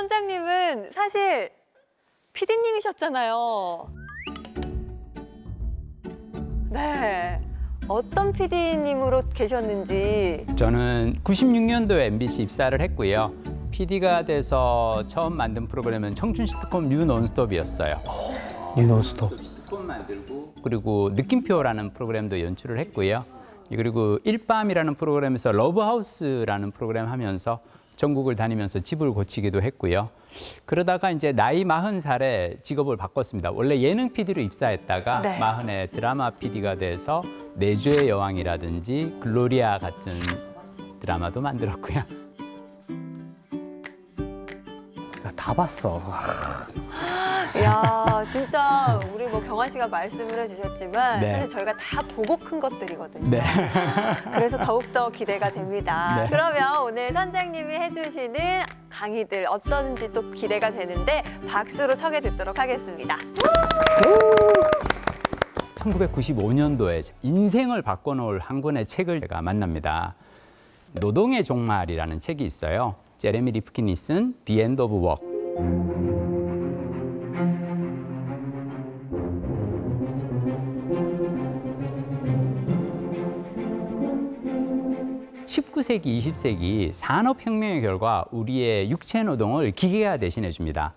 선장님은 사실 PD님이셨잖아요. 네. 어떤 PD님으로 계셨는지. 저는 96년도에 MBC 입사를 했고요. PD가 돼서 처음 만든 프로그램은 청춘 시트콤 뉴 논스톱이었어요. 뉴 논스톱. 시트콤 만들고 그리고 느낌표라는 프로그램도 연출을 했고요. 그리고 일밤이라는 프로그램에서 러브하우스라는 프로그램 하면서 전국을 다니면서 집을 고치기도 했고요. 그러다가 이제 나이 40살에 직업을 바꿨습니다. 원래 예능 PD로 입사했다가 네. 40에 드라마 PD가 돼서 내주의 여왕이라든지 글로리아 같은 드라마도 만들었고요. 다 봤어. 이야, 진짜 우리 뭐 경환 씨가 말씀을 해주셨지만 네. 사실 저희가 다 보고 큰 것들이거든요. 네. 그래서 더욱더 기대가 됩니다. 네. 그러면 오늘 선장님이 해주시는 강의들 어떤지 또 기대가 되는데 박수로 청해 듣도록 하겠습니다. 1995년도에 인생을 바꿔놓을 한 권의 책을 제가 만납니다. 노동의 종말이라는 책이 있어요. 제레미 리프킨이 쓴 The End of Work. 19세기, 20세기 산업혁명의 결과 우리의 육체노동을 기계가 대신해 줍니다.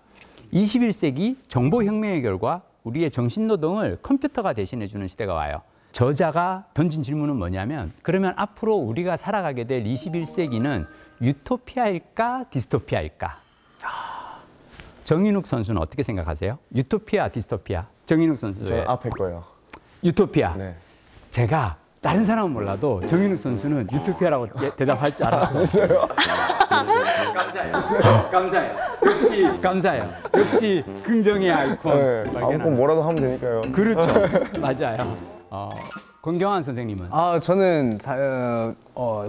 21세기 정보혁명의 결과 우리의 정신노동을 컴퓨터가 대신해 주는 시대가 와요. 저자가 던진 질문은 뭐냐면 그러면 앞으로 우리가 살아가게 될 21세기는 유토피아일까 디스토피아일까? 정인욱 선수는 어떻게 생각하세요? 유토피아, 디스토피아? 정인욱 선수. 저 앞에 거요. 유토피아. 네. 제가 다른 사람은 몰라도 정인욱 선수는 유토피아라고 대답할 줄 알았어요. 진짜요? 감사해요. 감사해요. 역시 감사해요. 역시 긍정의 아이콘. 네. 발견하는. 아무튼 뭐라도 하면 되니까요. 그렇죠. 맞아요. 권경환 선생님은? 저는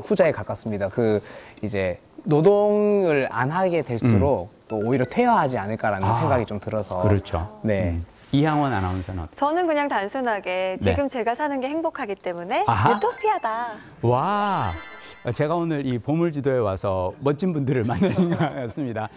후자에 가깝습니다. 이제 노동을 안 하게 될수록 또 오히려 퇴화하지 않을까라는 생각이 좀 들어서. 그렇죠. 네. 이향원 아나운서는 어때요? 저는 그냥 단순하게 지금 제가 사는 게 행복하기 때문에 아하. 유토피아다. 와, 제가 오늘 이 보물지도에 와서 멋진 분들을 만나는 것 같습니다.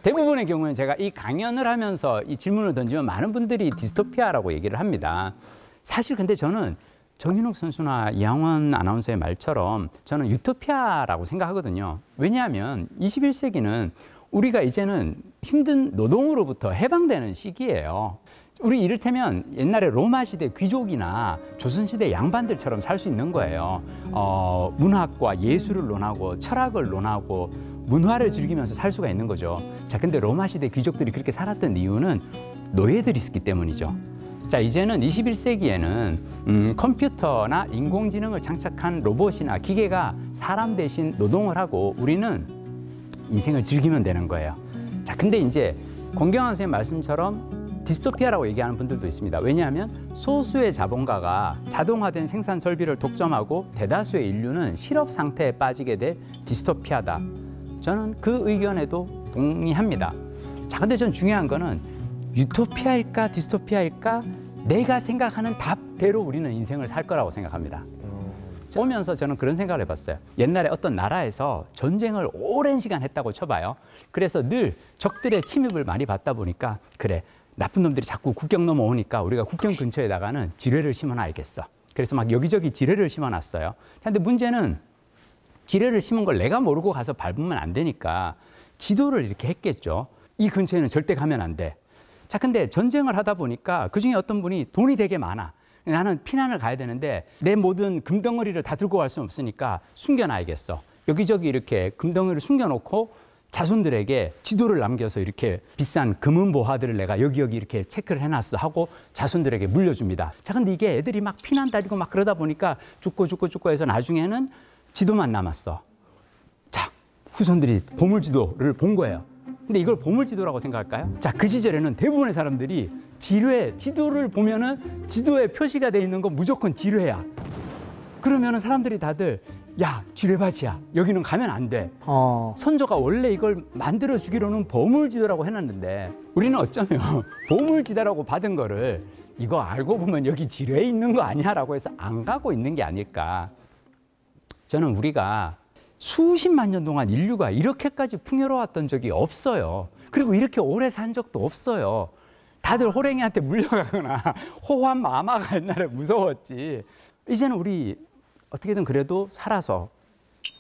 대부분의 경우는 제가 이 강연을 하면서 이 질문을 던지면 많은 분들이 디스토피아라고 얘기를 합니다. 사실 근데 저는 정인욱 선수나 이향원 아나운서의 말처럼 저는 유토피아라고 생각하거든요. 왜냐하면 21세기는 우리가 이제는 힘든 노동으로부터 해방되는 시기예요. 우리 이를테면 옛날에 로마 시대 귀족이나 조선 시대 양반들처럼 살 수 있는 거예요. 문학과 예술을 논하고 철학을 논하고 문화를 즐기면서 살 수가 있는 거죠. 자, 근데 로마 시대 귀족들이 그렇게 살았던 이유는 노예들이 있었기 때문이죠. 자, 이제는 21세기에는 컴퓨터나 인공지능을 장착한 로봇이나 기계가 사람 대신 노동을 하고 우리는 인생을 즐기면 되는 거예요. 자, 근데 이제 권경환 선생님 말씀처럼 디스토피아라고 얘기하는 분들도 있습니다. 왜냐하면 소수의 자본가가 자동화된 생산 설비를 독점하고 대다수의 인류는 실업 상태에 빠지게 될 디스토피아다. 저는 그 의견에도 동의합니다. 자, 근데 전 중요한 거는 유토피아일까 디스토피아일까 내가 생각하는 답대로 우리는 인생을 살 거라고 생각합니다. 오면서 저는 그런 생각을 해봤어요. 옛날에 어떤 나라에서 전쟁을 오랜 시간 했다고 쳐봐요. 그래서 늘 적들의 침입을 많이 받다 보니까 그래, 나쁜 놈들이 자꾸 국경 넘어오니까 우리가 국경 근처에다가는 지뢰를 심어놔야겠어. 그래서 막 여기저기 지뢰를 심어놨어요. 근데 문제는 지뢰를 심은 걸 내가 모르고 가서 밟으면 안 되니까 지도를 이렇게 했겠죠. 이 근처에는 절대 가면 안 돼. 자, 근데 전쟁을 하다 보니까 그중에 어떤 분이 돈이 되게 많아. 나는 피난을 가야 되는데 내 모든 금덩어리를 다 들고 갈 수는 없으니까 숨겨놔야겠어. 여기저기 이렇게 금덩어리를 숨겨놓고 자손들에게 지도를 남겨서 이렇게 비싼 금은 보화들을 내가 여기 이렇게 체크를 해놨어 하고 자손들에게 물려줍니다. 자, 근데 이게 애들이 막 피난 다니고 막 그러다 보니까 죽고 해서 나중에는 지도만 남았어. 자, 후손들이 보물지도를 본 거예요. 근데 이걸 보물지도라고 생각할까요? 자, 그 시절에는 대부분의 사람들이 지도를 보면은 지도에 표시가 돼 있는 건 무조건 지뢰야. 그러면은 사람들이 다들 야, 지뢰밭이야. 여기는 가면 안 돼. 선조가 원래 이걸 만들어 주기로는 보물지도라고 해놨는데 우리는 어쩌면 보물지도라고 받은 거를 이거 알고 보면 여기 지뢰에 있는 거 아니야? 라고 해서 안 가고 있는 게 아닐까. 저는 우리가 수십만 년 동안 인류가 이렇게까지 풍요로웠던 적이 없어요. 그리고 이렇게 오래 산 적도 없어요. 다들 호랭이한테 물려가거나 호환 마마가 옛날에 무서웠지. 이제는 우리 어떻게든 그래도 살아서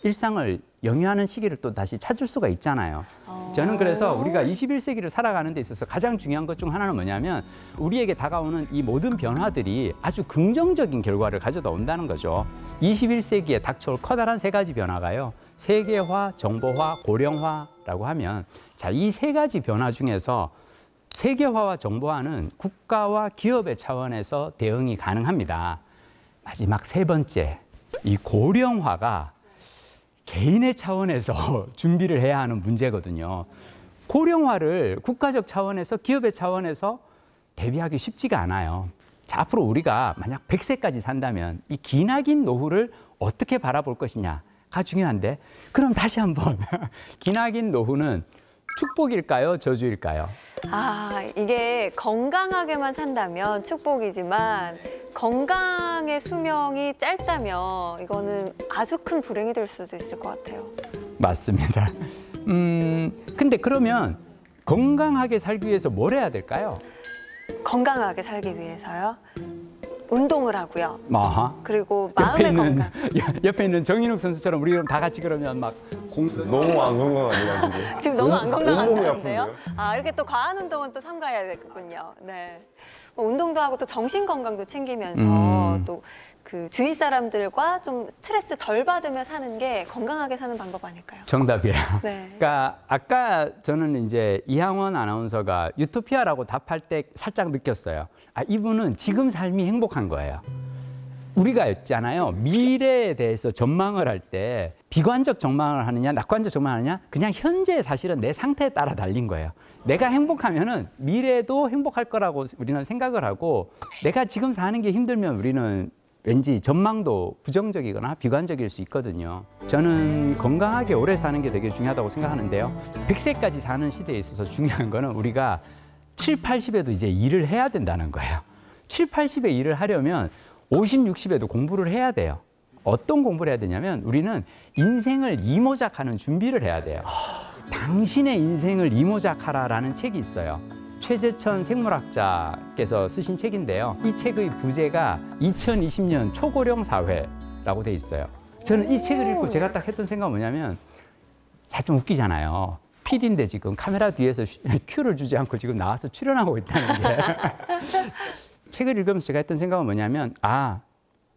일상을 영위하는 시기를 또 다시 찾을 수가 있잖아요. 저는 그래서 우리가 21세기를 살아가는 데 있어서 가장 중요한 것 중 하나는 뭐냐면 우리에게 다가오는 이 모든 변화들이 아주 긍정적인 결과를 가져다 온다는 거죠. 21세기에 닥쳐올 커다란 세 가지 변화가요. 세계화, 정보화, 고령화라고 하면 자, 이 세 가지 변화 중에서 세계화와 정보화는 국가와 기업의 차원에서 대응이 가능합니다. 마지막 세 번째, 이 고령화가 개인의 차원에서 준비를 해야 하는 문제거든요. 고령화를 국가적 차원에서 기업의 차원에서 대비하기 쉽지가 않아요. 자, 앞으로 우리가 만약 100세까지 산다면 이 기나긴 노후를 어떻게 바라볼 것이냐가 중요한데 그럼 다시 한번 기나긴 노후는 축복일까요? 저주일까요? 아, 이게 건강하게만 산다면 축복이지만 건강의 수명이 짧다면 이거는 아주 큰 불행이 될 수도 있을 것 같아요. 맞습니다. 근데 그러면 건강하게 살기 위해서 뭘 해야 될까요? 건강하게 살기 위해서요. 운동을 하고요. 아하. 그리고 마음의 건강. 옆에 있는 정인욱 선수처럼 우리 그럼 다 같이 그러면 막 너무 안 건강하니까 지금 너무 안 온몸이 건강한데요? 아픈데요? 아, 이렇게 또 과한 운동은 또 삼가야 되겠군요. 네. 운동도 하고 또 정신 건강도 챙기면서 또 그 주위 사람들과 좀 스트레스 덜 받으며 사는 게 건강하게 사는 방법 아닐까요? 정답이에요. 네. 그러니까 아까 저는 이제 이항원 아나운서가 유토피아라고 답할 때 살짝 느꼈어요. 아, 이분은 지금 삶이 행복한 거예요. 우리가 있잖아요. 미래에 대해서 전망을 할 때 비관적 전망을 하느냐, 낙관적 전망을 하느냐, 그냥 현재 사실은 내 상태에 따라 달린 거예요. 내가 행복하면은 미래도 행복할 거라고 우리는 생각을 하고 내가 지금 사는 게 힘들면 우리는 왠지 전망도 부정적이거나 비관적일 수 있거든요. 저는 건강하게 오래 사는 게 되게 중요하다고 생각하는데요. 100세까지 사는 시대에 있어서 중요한 거는 우리가 7, 80에도 이제 일을 해야 된다는 거예요. 7, 80에 일을 하려면 50, 60에도 공부를 해야 돼요. 어떤 공부를 해야 되냐면 우리는 인생을 이모작하는 준비를 해야 돼요. 당신의 인생을 이모작하라라는 책이 있어요. 최재천 생물학자께서 쓰신 책인데요. 이 책의 부제가 2020년 초고령 사회라고 돼 있어요. 저는 이 책을 읽고 제가 딱 했던 생각은 뭐냐면 잘 좀 웃기잖아요. PD인데 지금 카메라 뒤에서 큐를 주지 않고 지금 나와서 출연하고 있다는 게. 책을 읽으면서 제가 했던 생각은 뭐냐면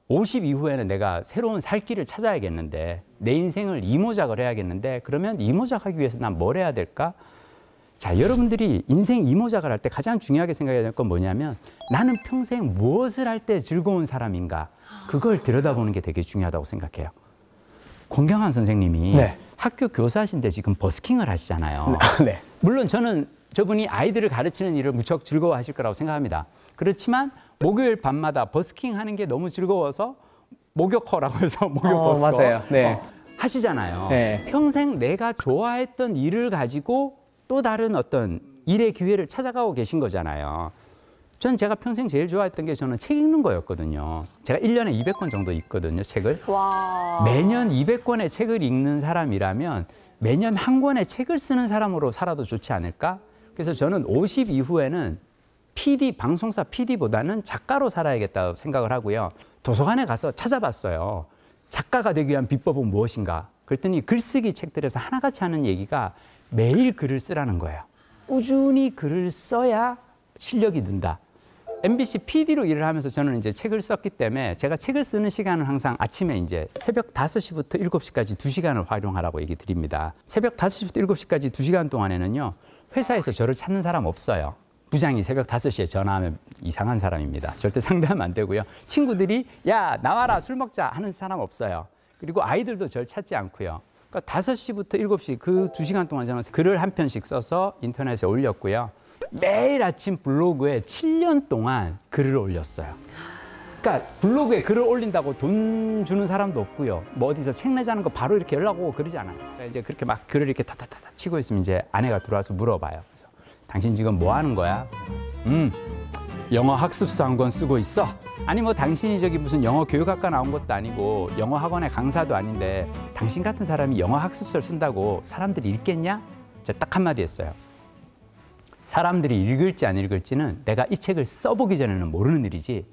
50 이후에는 내가 새로운 살 길을 찾아야겠는데 내 인생을 이모작을 해야겠는데 그러면 이모작하기 위해서 난 뭘 해야 될까? 자, 여러분들이 인생 이모작을 할 때 가장 중요하게 생각해야 될 건 뭐냐면 나는 평생 무엇을 할 때 즐거운 사람인가? 그걸 들여다보는 게 되게 중요하다고 생각해요. 권경환 선생님이 네. 학교 교사신데 지금 버스킹을 하시잖아요. 네. 물론 저는 저분이 아이들을 가르치는 일을 무척 즐거워하실 거라고 생각합니다. 그렇지만 목요일 밤마다 버스킹 하는 게 너무 즐거워서 목욕허라고 해서 목욕버스커 맞아요. 네. 하시잖아요. 네. 평생 내가 좋아했던 일을 가지고 또 다른 어떤 일의 기회를 찾아가고 계신 거잖아요. 전 제가 평생 제일 좋아했던 게 저는 책 읽는 거였거든요. 제가 1년에 200권 정도 읽거든요, 책을. 와. 매년 200권의 책을 읽는 사람이라면 매년 한 권의 책을 쓰는 사람으로 살아도 좋지 않을까? 그래서 저는 50 이후에는 PD, 방송사 PD보다는 작가로 살아야겠다고 생각을 하고요. 도서관에 가서 찾아봤어요. 작가가 되기 위한 비법은 무엇인가? 그랬더니 글쓰기 책들에서 하나같이 하는 얘기가 매일 글을 쓰라는 거예요. 꾸준히 글을 써야 실력이 는다. MBC PD로 일을 하면서 저는 이제 책을 썼기 때문에 제가 책을 쓰는 시간은 항상 아침에 이제 새벽 5시부터 7시까지 2시간을 활용하라고 얘기 드립니다. 새벽 5시부터 7시까지 2시간 동안에는요. 회사에서 저를 찾는 사람 없어요. 부장이 새벽 5시에 전화하면 이상한 사람입니다. 절대 상대하면 안 되고요. 친구들이 야 나와라 술 먹자 하는 사람 없어요. 그리고 아이들도 저를 찾지 않고요. 그러니까 5시부터 7시 그 2시간 동안 저는 글을 한 편씩 써서 인터넷에 올렸고요. 매일 아침 블로그에 7년 동안 글을 올렸어요. 그러니까 블로그에 글을 올린다고 돈 주는 사람도 없고요. 뭐 어디서 책 내자는 거 바로 이렇게 연락 오고 그러지 않아요. 그러니까 이제 그렇게 막 글을 이렇게 타타타타 치고 있으면 이제 아내가 들어와서 물어봐요. 그래서 당신 지금 뭐 하는 거야? 영어 학습서 한 권 쓰고 있어. 아니 뭐 당신이 저기 무슨 영어 교육학과 나온 것도 아니고 영어 학원의 강사도 아닌데 당신 같은 사람이 영어 학습서를 쓴다고 사람들이 읽겠냐? 제가 딱 한마디 했어요. 사람들이 읽을지 안 읽을지는 내가 이 책을 써보기 전에는 모르는 일이지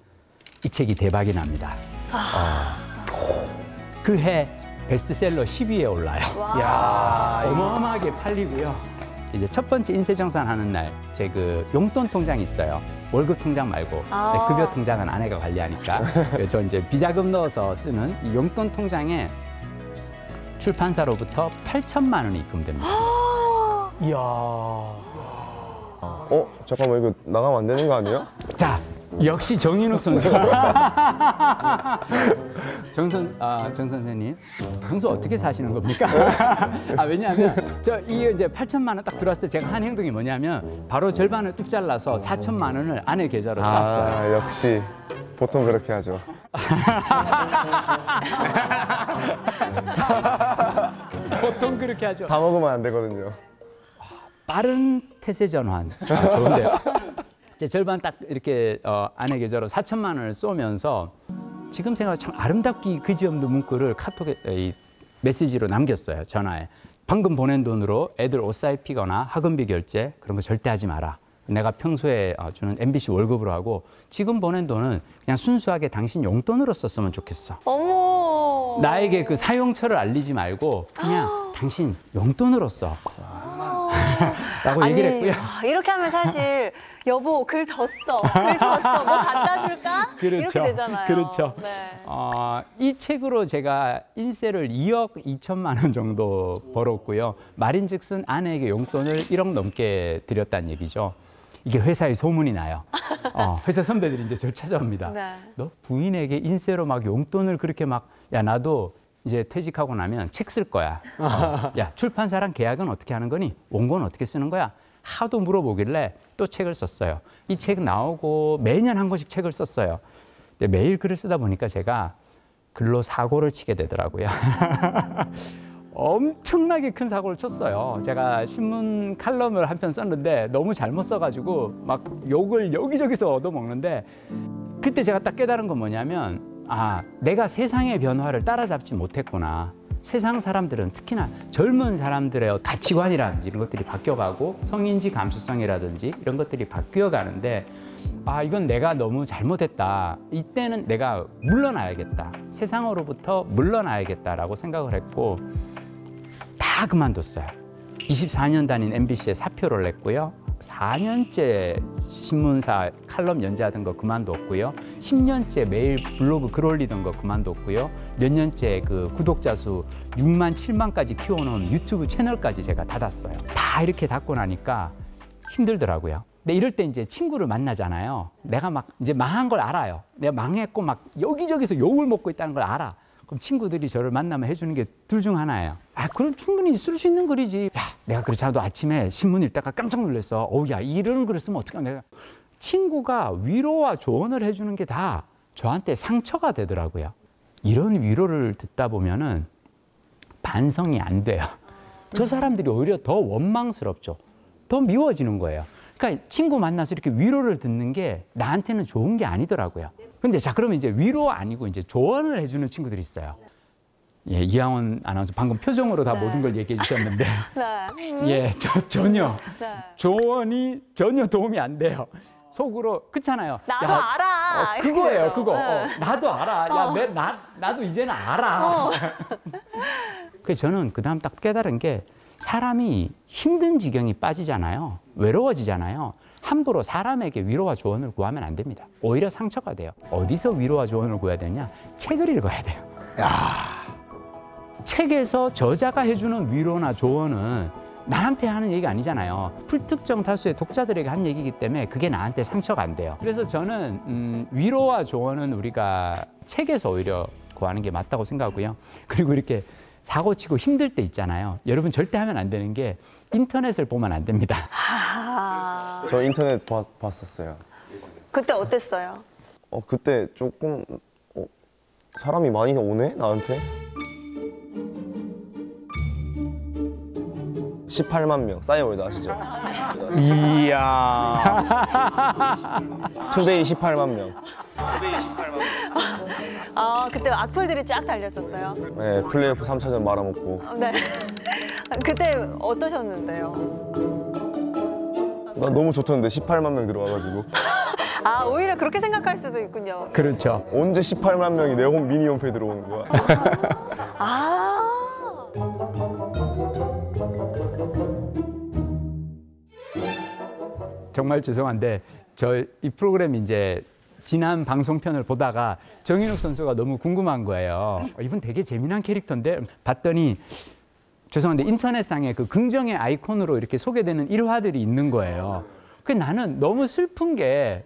이 책이 대박이 납니다. 그 해 베스트셀러 10위에 올라요. 야, 어마어마하게 팔리고요. 이제 첫 번째 인쇄정산 하는 날 제 그 용돈 통장이 있어요. 월급 통장 말고 급여 통장은 아내가 관리하니까 저 이제 비자금 넣어서 쓰는 이 용돈 통장에 출판사로부터 8천만 원이 입금됩니다. 이야. 잠깐만 이거 나가면 안 되는 거 아니에요? 자, 역시 정인욱 선수. 정 선생님, 평소 어떻게 사시는 겁니까? 왜냐하면 이게 이제 8천만 원 딱 들어왔을 때 제가 한 행동이 뭐냐면 바로 절반을 뚝 잘라서 4천만 원을 아내 계좌로 쐈어요. 역시 보통 그렇게 하죠. 보통 그렇게 하죠. 다 먹으면 안 되거든요. 빠른 태세 전환. 좋은데요. 이제 절반 딱 이렇게 아내 계좌로 4천만 원을 쏘면서 지금 생각하면 참 아름답기 그지없는 문구를 카톡에 메시지로 남겼어요. 전화에. 방금 보낸 돈으로 애들 옷 사입히거나 학원비 결제 그런 거 절대 하지 마라. 내가 평소에 주는 MBC 월급으로 하고 지금 보낸 돈은 그냥 순수하게 당신 용돈으로 썼으면 좋겠어. 어머. 나에게 그 사용처를 알리지 말고 그냥 당신 용돈으로 써. 라고 얘기를 했고요. 이렇게 하면 사실 여보 글 더 써. 글 더 써. 뭐 갖다 줄까? 그렇죠. 이렇게 되잖아요. 그렇죠. 네. 이 책으로 제가 인세를 2억 2천만 원 정도 벌었고요. 말인즉슨 아내에게 용돈을 1억 넘게 드렸다는 얘기죠. 이게 회사에 소문이 나요. 회사 선배들이 이제 저를 찾아옵니다. 네. 너 부인에게 인세로 막 용돈을 그렇게 막, 야, 나도 이제 퇴직하고 나면 책 쓸 거야. 야, 출판사랑 계약은 어떻게 하는 거니? 원고는 어떻게 쓰는 거야? 하도 물어보길래 또 책을 썼어요. 이 책 나오고 매년 한 권씩 책을 썼어요. 근데 매일 글을 쓰다 보니까 제가 글로 사고를 치게 되더라고요. 엄청나게 큰 사고를 쳤어요. 제가 신문 칼럼을 한 편 썼는데 너무 잘못 써가지고 막 욕을 여기저기서 얻어먹는데 그때 제가 딱 깨달은 건 뭐냐면 내가 세상의 변화를 따라잡지 못했구나. 세상 사람들은 특히나 젊은 사람들의 가치관이라든지 이런 것들이 바뀌어가고 성인지 감수성이라든지 이런 것들이 바뀌어가는데 이건 내가 너무 잘못했다. 이때는 내가 물러나야겠다. 세상으로부터 물러나야겠다라고 생각을 했고 다 그만뒀어요. 24년 다닌 MBC에 사표를 냈고요. 4년째 신문사 칼럼 연재하던 거 그만뒀고요. 10년째 매일 블로그 글 올리던 거 그만뒀고요. 몇 년째 그 구독자 수 6만, 7만까지 키워놓은 유튜브 채널까지 제가 닫았어요. 다 이렇게 닫고 나니까 힘들더라고요. 근데 이럴 때 이제 친구를 만나잖아요. 내가 막 이제 망한 걸 알아요. 내가 망했고 막 여기저기서 욕을 먹고 있다는 걸 알아. 그럼 친구들이 저를 만나면 해주는 게 둘 중 하나예요. 그럼 충분히 쓸 수 있는 글이지. 야, 내가 그렇지 않아도 아침에 신문 읽다가 깜짝 놀랐어. 야, 이런 글을 쓰면 어떡하냐. 내가 친구가 위로와 조언을 해주는 게 다 저한테 상처가 되더라고요. 이런 위로를 듣다 보면은 반성이 안 돼요. 저 사람들이 오히려 더 원망스럽죠. 더 미워지는 거예요. 그러니까 친구 만나서 이렇게 위로를 듣는 게 나한테는 좋은 게 아니더라고요. 근데 자, 그러면 이제 위로 아니고 이제 조언을 해주는 친구들이 있어요. 예, 이하원 아나운서 방금 표정으로 다 모든 걸 얘기해 주셨는데. 예, 전혀. 조언이 전혀 도움이 안 돼요. 속으로, 그렇잖아요. 나도 알아. 이렇게 그거예요, 되죠. 그거. 나도 알아. 야, 나도 이제는 알아. 그래서 저는 그 다음 딱 깨달은 게 사람이 힘든 지경이 빠지잖아요. 외로워지잖아요. 함부로 사람에게 위로와 조언을 구하면 안 됩니다. 오히려 상처가 돼요. 어디서 위로와 조언을 구해야 되냐? 책을 읽어야 돼요. 책에서 저자가 해주는 위로나 조언은 나한테 하는 얘기가 아니잖아요. 불특정 다수의 독자들에게 한 얘기이기 때문에 그게 나한테 상처가 안 돼요. 그래서 저는 위로와 조언은 우리가 책에서 오히려 구하는 게 맞다고 생각하고요. 그리고 이렇게 사고치고 힘들 때 있잖아요. 여러분 절대 하면 안 되는 게 인터넷을 보면 안 됩니다. 저 인터넷 봤었어요. 그때 어땠어요? 그때 조금 사람이 많이 오네 나한테. 18만 명. 싸이월드 아시죠? 이야. 투데이 18만 명. 아, 그때 악플들이 쫙 달렸었어요. 네, 플레이오프 3차전 말아먹고. 네. 그때 어떠셨는데요? 나 너무 좋던데 18만 명 들어와가지고. 아, 오히려 그렇게 생각할 수도 있군요. 그렇죠. 언제 18만 명이 내 미니 홈페이지에 들어오는 거야? 아. 정말 죄송한데 저 이 프로그램 이제 지난 방송편을 보다가 정인욱 선수가 너무 궁금한 거예요. 이분 되게 재미난 캐릭터인데 봤더니 죄송한데 인터넷상에 그 긍정의 아이콘으로 이렇게 소개되는 일화들이 있는 거예요. 그 나는 너무 슬픈 게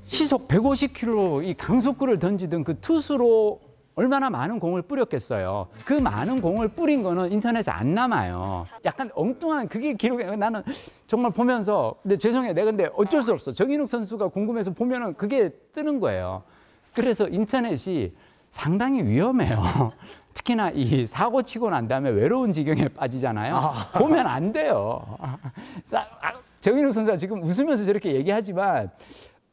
시속 150km 이 강속구를 던지던 그 투수로 얼마나 많은 공을 뿌렸겠어요. 그 많은 공을 뿌린 거는 인터넷에 안 남아요. 약간 엉뚱한 그게 기록이 나는 정말 보면서 근데 죄송해요. 내가 근데 어쩔 수 없어. 정인욱 선수가 궁금해서 보면은 그게 뜨는 거예요. 그래서 인터넷이 상당히 위험해요. 특히나 이 사고 치고 난 다음에 외로운 지경에 빠지잖아요. 보면 안 돼요. 정인욱 선수가 지금 웃으면서 저렇게 얘기하지만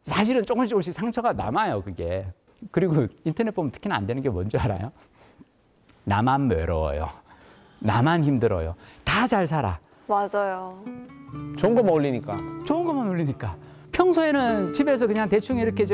사실은 조금씩 상처가 남아요, 그게. 그리고 인터넷 보면 특히나 안 되는 게 뭔지 알아요? 나만 외로워요. 나만 힘들어요. 다 잘 살아. 맞아요. 좋은 거만 올리니까. 좋은 것만 올리니까. 평소에는 집에서 그냥 대충 이렇게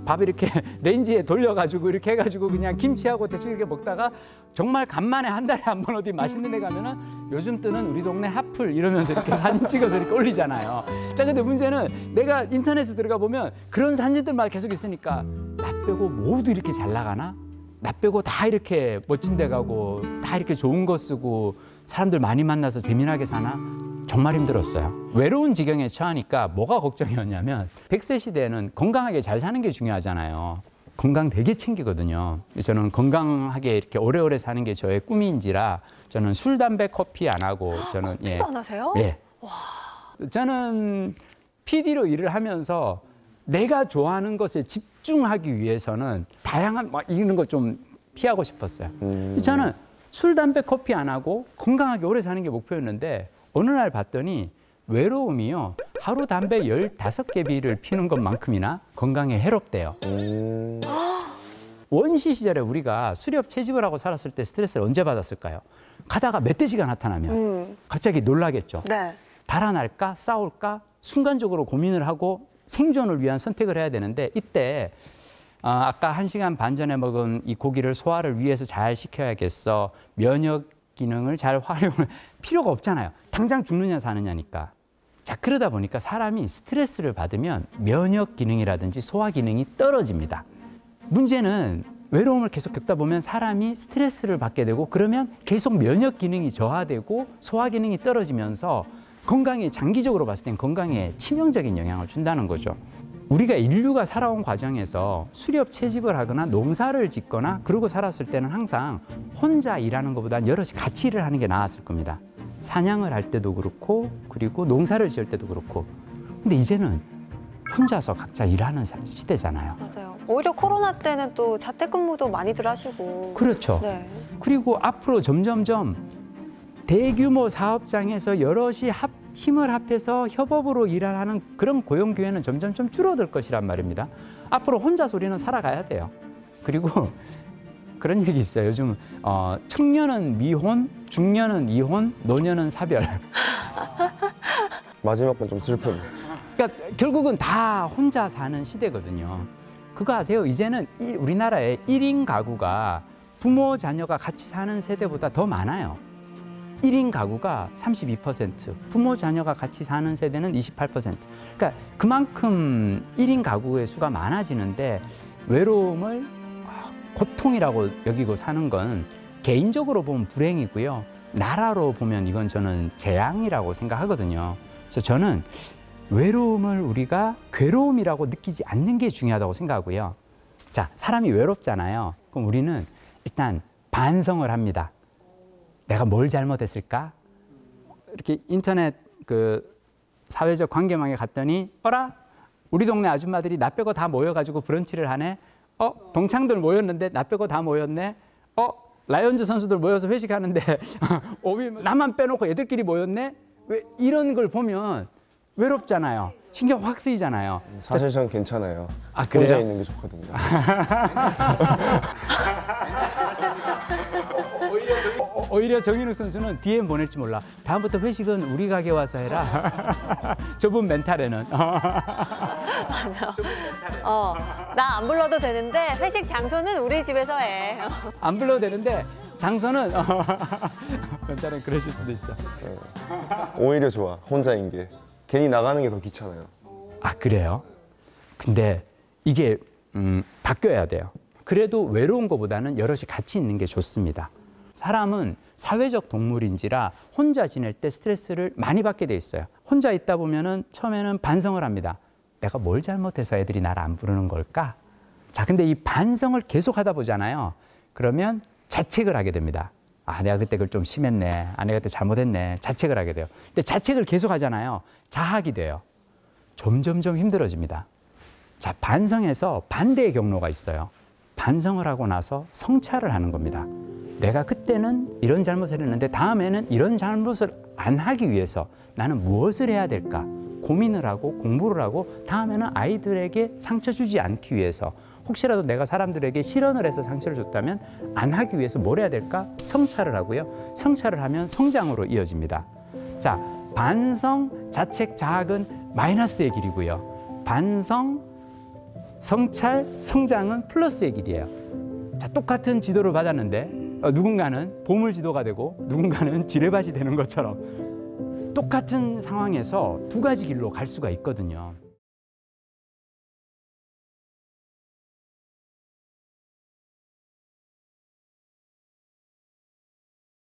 밥 이렇게 레인지에 돌려가지고 이렇게 해가지고 그냥 김치하고 대충 이렇게 먹다가 정말 간만에 한 달에 한 번 어디 맛있는 데 가면은 요즘 뜨는 우리 동네 핫플 이러면서 이렇게 사진 찍어서 이렇게 올리잖아요. 자, 근데 문제는 내가 인터넷에 들어가 보면 그런 사진들만 계속 있으니까 나 빼고 모두 이렇게 잘 나가나? 나 빼고 다 이렇게 멋진 데 가고 다 이렇게 좋은 거 쓰고 사람들 많이 만나서 재미나게 사나? 정말 힘들었어요. 외로운 지경에 처하니까 뭐가 걱정이었냐면 100세 시대에는 건강하게 잘 사는 게 중요하잖아요. 건강 되게 챙기거든요. 저는 건강하게 이렇게 오래오래 사는 게 저의 꿈인지라 저는 술, 담배, 커피 안 하고 저는 커피도 안 하세요? 예. 저는 PD로 일을 하면서 내가 좋아하는 것에 집중하기 위해서는 다양한 이런 거 좀 피하고 싶었어요. 저는 술, 담배, 커피 안 하고 건강하게 오래 사는 게 목표였는데 어느 날 봤더니 외로움이요. 하루 담배 15개비를 피우는 것만큼이나 건강에 해롭대요. 원시 시절에 우리가 수렵 채집을 하고 살았을 때 스트레스를 언제 받았을까요? 가다가 멧돼지가 나타나면 갑자기 놀라겠죠. 네. 달아날까 싸울까 순간적으로 고민을 하고 생존을 위한 선택을 해야 되는데 이때 아까 1시간 반 전에 먹은 이 고기를 소화를 위해서 잘 시켜야겠어. 면역 기능을 잘 활용을 필요가 없잖아요. 당장 죽느냐 사느냐니까. 자, 그러다 보니까 사람이 스트레스를 받으면 면역 기능이라든지 소화 기능이 떨어집니다. 문제는 외로움을 계속 겪다 보면 사람이 스트레스를 받게 되고 그러면 계속 면역 기능이 저하되고 소화 기능이 떨어지면서 건강에 장기적으로 봤을 땐 건강에 치명적인 영향을 준다는 거죠. 우리가 인류가 살아온 과정에서 수렵 채집을 하거나 농사를 짓거나 그러고 살았을 때는 항상 혼자 일하는 것보다 여럿이 같이 일을 하는 게 나았을 겁니다. 사냥을 할 때도 그렇고 그리고 농사를 지을 때도 그렇고. 근데 이제는 혼자서 각자 일하는 시대잖아요. 맞아요. 오히려 코로나 때는 또 자택근무도 많이들 하시고. 그렇죠. 네. 그리고 앞으로 점점점 대규모 사업장에서 여럿이 힘을 합해서 협업으로 일하는 그런 고용 기회는 점점 좀 줄어들 것이란 말입니다. 앞으로 혼자서 우리는 살아가야 돼요. 그리고 그런 얘기 있어요. 요즘 청년은 미혼, 중년은 이혼, 노년은 사별. 마지막 건 좀 슬픈. 그러니까 결국은 다 혼자 사는 시대거든요. 그거 아세요? 이제는 우리나라에 1인 가구가 부모, 자녀가 같이 사는 세대보다 더 많아요. 1인 가구가 32%, 부모, 자녀가 같이 사는 세대는 28%. 그러니까 그만큼 1인 가구의 수가 많아지는데 외로움을 고통이라고 여기고 사는 건 개인적으로 보면 불행이고요. 나라로 보면 이건 저는 재앙이라고 생각하거든요. 그래서 저는 외로움을 우리가 괴로움이라고 느끼지 않는 게 중요하다고 생각하고요. 자, 사람이 외롭잖아요. 그럼 우리는 일단 반성을 합니다. 내가 뭘 잘못했을까? 이렇게 인터넷 그 사회적 관계망에 갔더니 어라? 우리 동네 아줌마들이 나 빼고 다 모여가지고 브런치를 하네? 동창들 모였는데 나 빼고 다 모였네? 라이온즈 선수들 모여서 회식하는데 오비 나만 빼놓고 애들끼리 모였네? 왜 이런 걸 보면 외롭잖아요. 신경 확 쓰이잖아요. 사실 전 괜찮아요. 아, 그래요? 혼자 있는 게 좋거든요. 오히려 정인욱 선수는 DM 보낼지 몰라. 다음부터 회식은 우리 가게 와서 해라. 좁은 멘탈에는. 맞아. 나 안 불러도 되는데 회식 장소는 우리 집에서 해. 안 불러도 되는데 장소는 멘탈은 그러실 수도 있어. 오히려 좋아. 혼자인 게. 괜히 나가는 게 더 귀찮아요. 아, 그래요? 근데 이게 바뀌어야 돼요. 그래도 외로운 것보다는 여럿이 같이 있는 게 좋습니다. 사람은 사회적 동물인지라 혼자 지낼 때 스트레스를 많이 받게 돼 있어요. 혼자 있다 보면은 처음에는 반성을 합니다. 내가 뭘 잘못해서 애들이 나를 안 부르는 걸까? 자, 근데 이 반성을 계속 하다 보잖아요. 그러면 자책을 하게 됩니다. 아, 내가 그때 그걸 좀 심했네. 아, 내가 그때 잘못했네. 자책을 하게 돼요. 근데 자책을 계속 하잖아요. 자학이 돼요. 점점점 힘들어집니다. 자, 반성에서 반대의 경로가 있어요. 반성을 하고 나서 성찰을 하는 겁니다. 내가 그때는 이런 잘못을 했는데 다음에는 이런 잘못을 안 하기 위해서 나는 무엇을 해야 될까? 고민을 하고 공부를 하고 다음에는 아이들에게 상처 주지 않기 위해서 혹시라도 내가 사람들에게 실언을 해서 상처를 줬다면 안 하기 위해서 뭘 해야 될까? 성찰을 하고요. 성찰을 하면 성장으로 이어집니다. 자, 반성, 자책, 자학은 마이너스의 길이고요. 반성, 성찰, 성장은 플러스의 길이에요. 자, 똑같은 지도를 받았는데 누군가는 보물 지도가 되고 누군가는 지뢰밭이 되는 것처럼 똑같은 상황에서 두 가지 길로 갈 수가 있거든요.